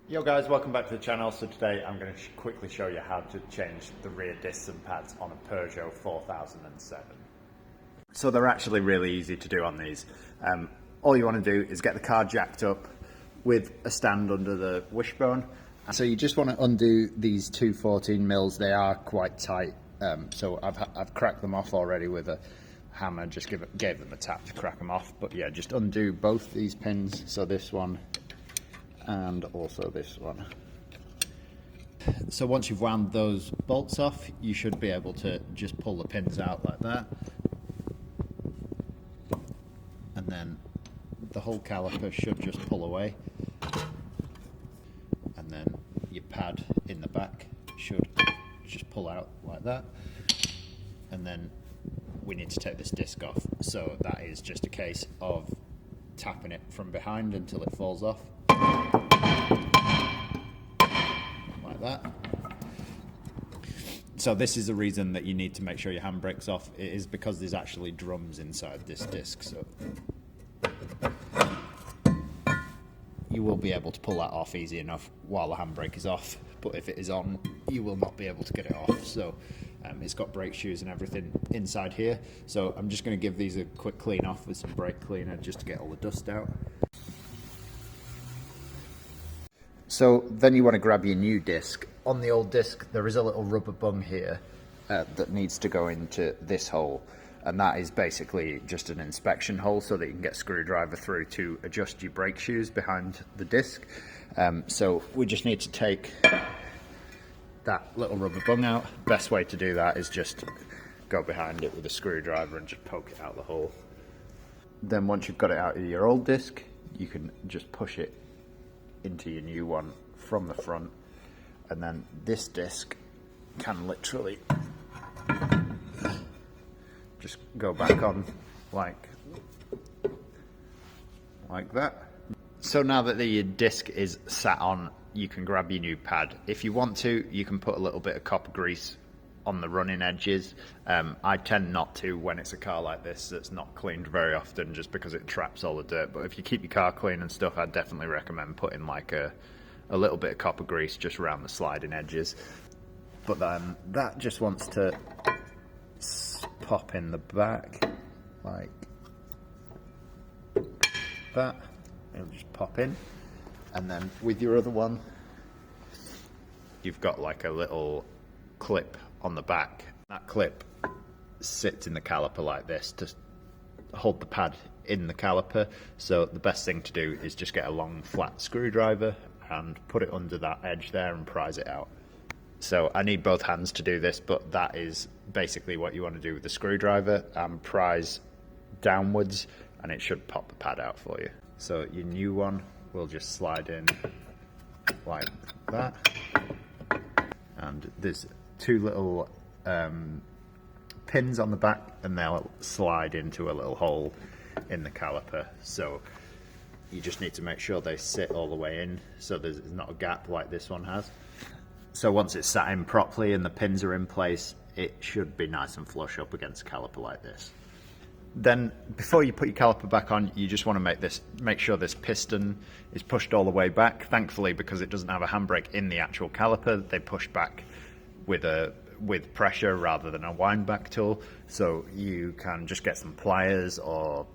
Yo guys, welcome back to the channel. So today I'm going to quickly show you how to change the rear discs and pads on a Peugeot 4007. So they're actually really easy to do on these. All you want to do is get the car jacked up with a stand under the wishbone. So you just want to undo these two 14 mils. They are quite tight. So I've cracked them off already with a hammer. Just gave them a tap to crack them off. But yeah, just undo both these pins. So this one and also this one. So once you've wound those bolts off, you should be able to just pull the pins out like that, and then the whole caliper should just pull away, and then your pad in the back should just pull out like that. And then we need to take this disc off, so that is just a case of tapping it from behind until it falls off, like that. So this is the reason that you need to make sure your handbrake's off. It is because there's actually drums inside this disc, so you will be able to pull that off easy enough while the handbrake is off, but if it is on, you will not be able to get it off. So it's got brake shoes and everything inside here, so I'm just going to give these a quick clean off with some brake cleaner just to get all the dust out. So then you want to grab your new disc. On the old disc there is a little rubber bung here that needs to go into this hole, and that is basically just an inspection hole so that you can get a screwdriver through to adjust your brake shoes behind the disc. So we just need to take that little rubber bung out. Best way to do that is just go behind it with a screwdriver and just poke it out the hole. Then once you've got it out of your old disc, you can just push it into your new one from the front, and then this disc can literally just go back on like that. So now that the disc is sat on, you can grab your new pad. If you want to, you can put a little bit of copper grease on the running edges. I tend not to when it's a car like this that's not cleaned very often, just because it traps all the dirt. But if you keep your car clean and stuff, I'd definitely recommend putting like a little bit of copper grease just around the sliding edges. But then that just wants to pop in the back like that. It'll just pop in, and then with your other one, you've got like a little clip on the back. That clip sits in the caliper like this to hold the pad in the caliper. So the best thing to do is just get a long flat screwdriver and put it under that edge there and prise it out. So I need both hands to do this, but that is basically what you want to do with the screwdriver, and prise downwards, and it should pop the pad out for you. So your new one will just slide in like that, and there's two little pins on the back, and they'll slide into a little hole in the caliper. So you just need to make sure they sit all the way in, so there's not a gap like this one has. So once it's sat in properly and the pins are in place, it should be nice and flush up against the caliper like this. Then before you put your caliper back on, you just want to make sure this piston is pushed all the way back. Thankfully, because it doesn't have a handbrake in the actual caliper, they push back with pressure rather than a wind back tool. So you can just get some pliers or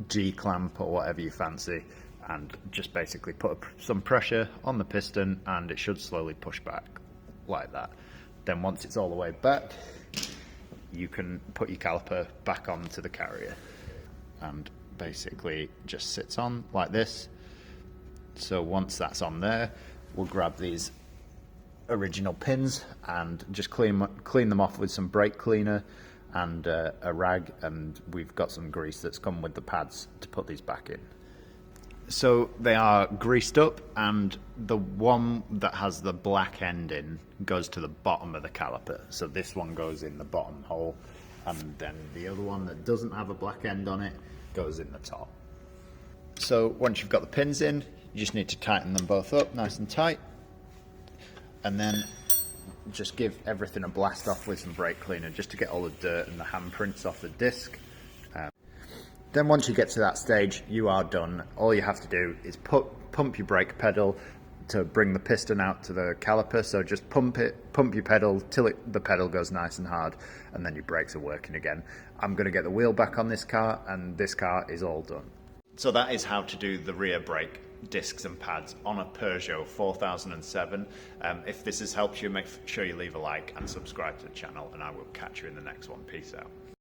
G-clamp or whatever you fancy, and just basically put some pressure on the piston, and it should slowly push back like that. Then once it's all the way back, you can put your caliper back onto the carrier, and basically just sits on like this. So once that's on there, we'll grab these original pins and just clean them off with some brake cleaner and a rag, and we've got some grease that's come with the pads to put these back in. So they are greased up, and the one that has the black end in goes to the bottom of the caliper. So this one goes in the bottom hole, and then the other one that doesn't have a black end on it goes in the top. So once you've got the pins in, you just need to tighten them both up nice and tight, and then just give everything a blast off with some brake cleaner just to get all the dirt and the handprints off the disc. Then once you get to that stage, you are done. All you have to do is pump your brake pedal, to bring the piston out to the caliper. So just pump your pedal till the pedal goes nice and hard, and then your brakes are working again. I'm going to get the wheel back on this car, and this car is all done. So that is how to do the rear brake discs and pads on a Peugeot 4007. If this has helped you, make sure you leave a like and subscribe to the channel, and I will catch you in the next one. Peace out.